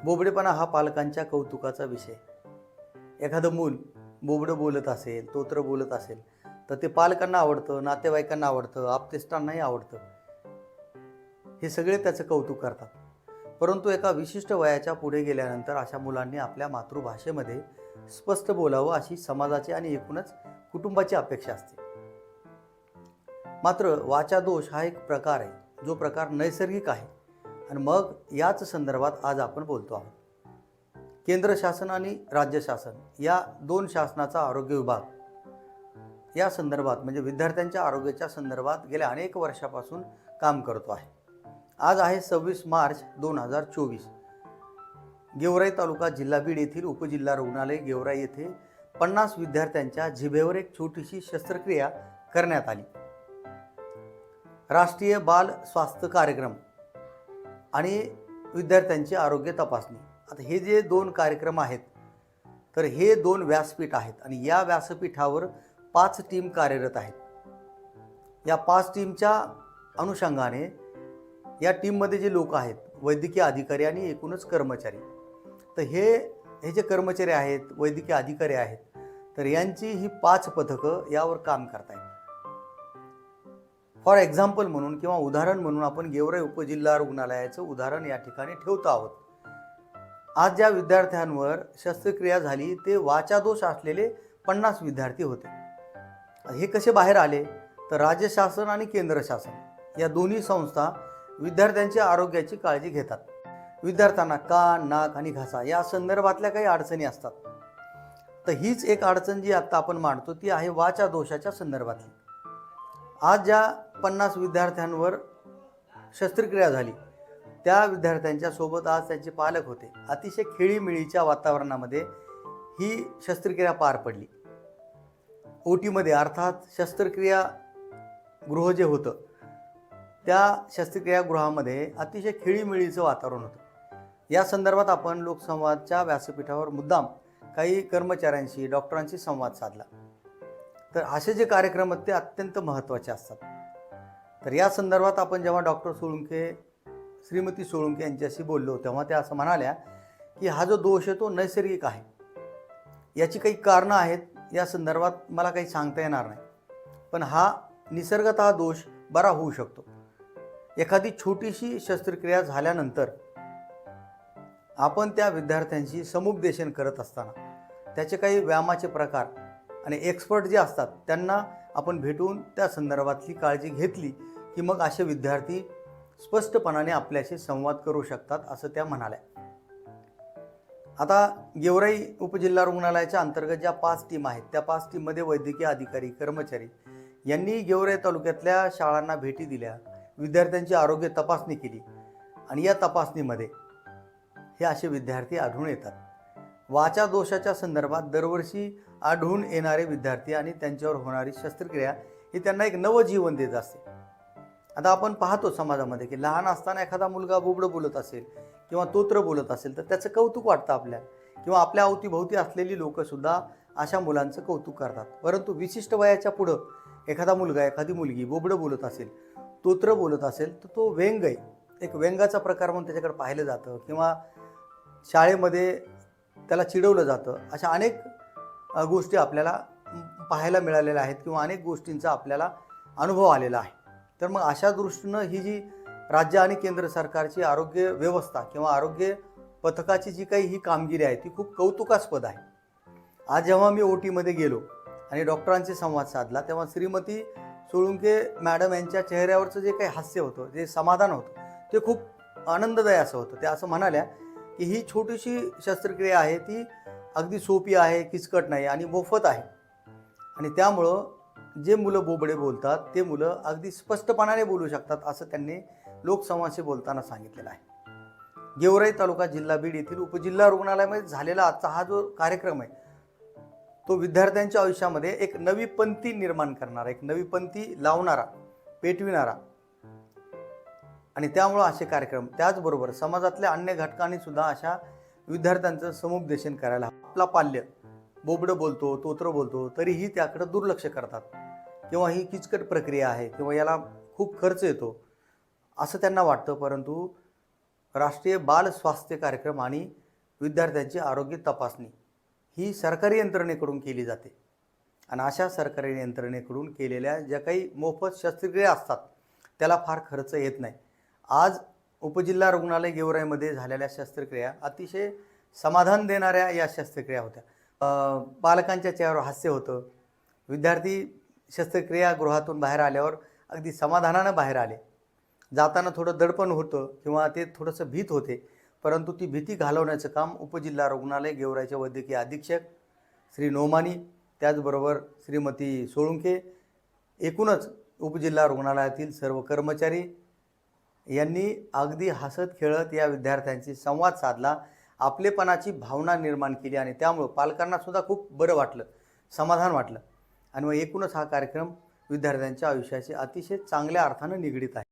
बोबडेपणा हा पालकांच्या कौतुकाचा विषय. एखादं मूल बोबडं बोलत असेल, तोत्र बोलत असेल, तर ते पालकांना आवडतं, नातेवाईकांना आवडतं, आप्तेष्टांनाही आवडतं. हे सगळे त्याचं कौतुक करतात. परंतु एका विशिष्ट वयाच्या पुढे गेल्यानंतर अशा मुलांनी आपल्या मातृभाषेमध्ये स्पष्ट बोलावं अशी समाजाची आणि एकूणच कुटुंबाची अपेक्षा असते. मात्र वाचादोष हा एक प्रकार आहे, जो प्रकार नैसर्गिक आहे आणि मग याच संदर्भात आज आपण बोलतो आहोत. केंद्र शासन आणि राज्य शासन या दोन शासनाचा आरोग्य विभाग या संदर्भात म्हणजे विद्यार्थ्यांच्या आरोग्याच्या संदर्भात गेल्या अनेक वर्षापासून काम करतो आहे. आज आहे 26 मार्च 2024. गेवराई तालुका जिल्हा बीड येथील उपजिल्हा रुग्णालय गेवराई येथे 50 विद्यार्थ्यांच्या जिभेवर एक छोटीशी शस्त्रक्रिया करण्यात आली. राष्ट्रीय बाल स्वास्थ्य कार्यक्रम आणि विद्यार्थ्यांची आरोग्य तपासणी. आता हे जे दोन कार्यक्रम आहेत, तर हे दोन व्यासपीठ आहेत आणि या व्यासपीठावर 5 टीम कार्यरत आहेत. या 5 टीमच्या अनुषंगाने या टीममध्ये जे लोक आहेत, वैद्यकीय अधिकारी आणि एकूणच कर्मचारी, तर हे जे कर्मचारी आहेत, वैद्यकीय अधिकारी आहेत, तर यांची ही 5 पथकं यावर काम करत आहेत. फॉर एक्झाम्पल म्हणून किंवा उदाहरण म्हणून आपण गेवराई उपजिल्हा रुग्णालयाचं उदाहरण या ठिकाणी ठेवतो आहोत. आज ज्या विद्यार्थ्यांवर शस्त्रक्रिया झाली ते वाचादोष असलेले 50 विद्यार्थी होते. हे कसे बाहेर आले? तर राज्य शासन आणि केंद्र शासन या दोन्ही संस्था विद्यार्थ्यांच्या आरोग्याची काळजी घेतात. विद्यार्थ्यांना कान, नाक आणि घसा या संदर्भातल्या काही अडचणी असतात. तर हीच एक अडचण जी आता आपण मांडतो ती आहे वाचादोषाच्या संदर्भातली. आज ज्या 50 विद्यार्थ्यांवर शस्त्रक्रिया झाली त्या विद्यार्थ्यांच्या सोबत आज त्यांचे पालक होते. अतिशय खेळीमेळीच्या वातावरणामध्ये ही शस्त्रक्रिया पार पडली. ओटीमध्ये अर्थात शस्त्रक्रिया गृह जे होतं त्या शस्त्रक्रिया गृहामध्ये अतिशय खेळीमेळीचं वातावरण होतं. या संदर्भात आपण लोकसंवादच्या व्यासपीठावर मुद्दाम काही कर्मचाऱ्यांशी, डॉक्टरांशी संवाद साधला. तर असे जे कार्यक्रम आहेत ते अत्यंत महत्त्वाचे असतात. तर या संदर्भात आपण जेव्हा डॉक्टर सोळुंखे, श्रीमती सोळुंखे यांच्याशी बोललो तेव्हा त्या असं म्हणाल्या की हा जो दोष आहे तो नैसर्गिक आहे. याची काही कारणं आहेत, या संदर्भात मला काही सांगता येणार नाही, पण हा निसर्गतः दोष बरा होऊ शकतो. एखादी छोटीशी शस्त्रक्रिया झाल्यानंतर आपण त्या विद्यार्थ्यांशी समुपदेशन करत असताना त्याचे काही व्यायामाचे प्रकार आणि एक्सपर्ट जे असतात त्यांना आपण भेटून त्या संदर्भातली काळजी घेतली की मग असे विद्यार्थी स्पष्टपणाने आपल्याशी संवाद करू शकतात, असं त्या म्हणाल्या. आता गेवराई उपजिल्हा रुग्णालयाच्या अंतर्गत ज्या 5 टीम आहेत त्या 5 टीममध्ये वैद्यकीय अधिकारी, कर्मचारी यांनी गेवराई तालुक्यातल्या शाळांना भेटी दिल्या, विद्यार्थ्यांची आरोग्य तपासणी केली आणि या तपासणीमध्ये हे असे विद्यार्थी आढळून येतात. वाचादोषाच्या संदर्भात दरवर्षी आढळून येणारे विद्यार्थी आणि त्यांच्यावर होणारी शस्त्रक्रिया ही त्यांना एक नवं जीवन देत असते. आता आपण पाहतो समाजामध्ये की लहान असताना एखादा मुलगा बोबडं बोलत असेल किंवा तोत्र बोलत असेल तर त्याचं कौतुक वाटतं आपल्याला, किंवा आपल्या अवतीभोवती असलेली लोकंसुद्धा अशा मुलांचं कौतुक करतात. परंतु विशिष्ट वयाच्या पुढं एखादा मुलगा, एखादी मुलगी बोबडं बोलत असेल, तोत्र बोलत असेल तर तो व्यंग आहे, एक व्यंगाचा प्रकार म्हणून त्याच्याकडे पाहिलं जातं किंवा शाळेमध्ये त्याला चिडवलं जातं. अशा अनेक गोष्टी आपल्याला पाहायला मिळालेल्या आहेत किंवा अनेक गोष्टींचा आपल्याला अनुभव आलेला आहे. तर मग अशा दृष्टीनं ही जी राज्य आणि केंद्र सरकारची आरोग्य व्यवस्था किंवा आरोग्य पथकाची जी काही ही कामगिरी आहे ती खूप कौतुकास्पद आहे. आज जेव्हा मी ओटीमध्ये गेलो आणि डॉक्टरांशी संवाद साधला तेव्हा श्रीमती सोळुंखे मॅडम यांच्या चेहऱ्यावरचं जे काही हास्य होतं, जे समाधान होतं ते खूप आनंददायी असं होतं. त्या असं म्हणाल्या की ही छोटीशी शस्त्रक्रिया आहे, ती अगदी सोपी आहे, किचकट नाही आणि मोफत आहे आणि त्यामुळं जे मुलं बोबडे बोलतात ते मुलं अगदी स्पष्टपणाने बोलू शकतात, असं त्यांनी लोकसंवादशी बोलताना सांगितलेलं आहे. गेवराई तालुका जिल्हा बीड येथील उपजिल्हा रुग्णालयामध्ये झालेला आजचा हा जो कार्यक्रम आहे तो विद्यार्थ्यांच्या आयुष्यामध्ये एक नवी पंथी निर्माण करणारा, एक नवी पंथी लावणारा, पेटविणारा आणि त्यामुळं असे कार्यक्रम, त्याचबरोबर समाजातल्या अन्य घटकांनी सुद्धा अशा विद्यार्थ्यांचं समुपदेशन करायला. आपला पाल्य बोबडं बोलतो, तोत्र बोलतो तरीही त्याकडे दुर्लक्ष करतात किंवा ही किचकट प्रक्रिया आहे किंवा याला खूप खर्च येतो असं त्यांना वाटतं. परंतु राष्ट्रीय बाल स्वास्थ्य कार्यक्रम आणि विद्यार्थ्यांची आरोग्य तपासणी ही सरकारी यंत्रणेकडून केली जाते. आणि अशा सरकारी यंत्रणेकडून केलेल्या ज्या काही मोफत शस्त्रक्रिया असतात त्याला फार खर्च येत नाही. आज उपजिल्हा रुग्णालय गेवराईमध्ये झालेल्या शस्त्रक्रिया अतिशय समाधान देणाऱ्या या शस्त्रक्रिया होत्या. पालकांच्या चेहऱ्यावर हास्य होतं. विद्यार्थी शस्त्रक्रियागृहातून बाहेर आल्यावर अगदी समाधानानं बाहेर आले. जाताना थोडं दडपण होतं किंवा ते थोडंसं भीत होते, परंतु ती भीती घालवण्याचं काम उपजिल्हा रुग्णालय गेवराईचे वैद्यकीय अधीक्षक श्री नोमानी, त्याचबरोबर श्रीमती सोळुंके, एकूणच उपजिल्हा रुग्णालयातील सर्व कर्मचारी यांनी अगदी हसत खेळत या विद्यार्थ्यांशी संवाद साधला, आपलेपणाची भावना निर्माण केली आणि त्यामुळे पालकांना सुद्धा खूप बरं वाटलं, समाधान वाटलं. आणि मग एकूणच हा कार्यक्रम विद्यार्थ्यांच्या आयुष्याशी अतिशय चांगल्या अर्थानं निगडीत आहे.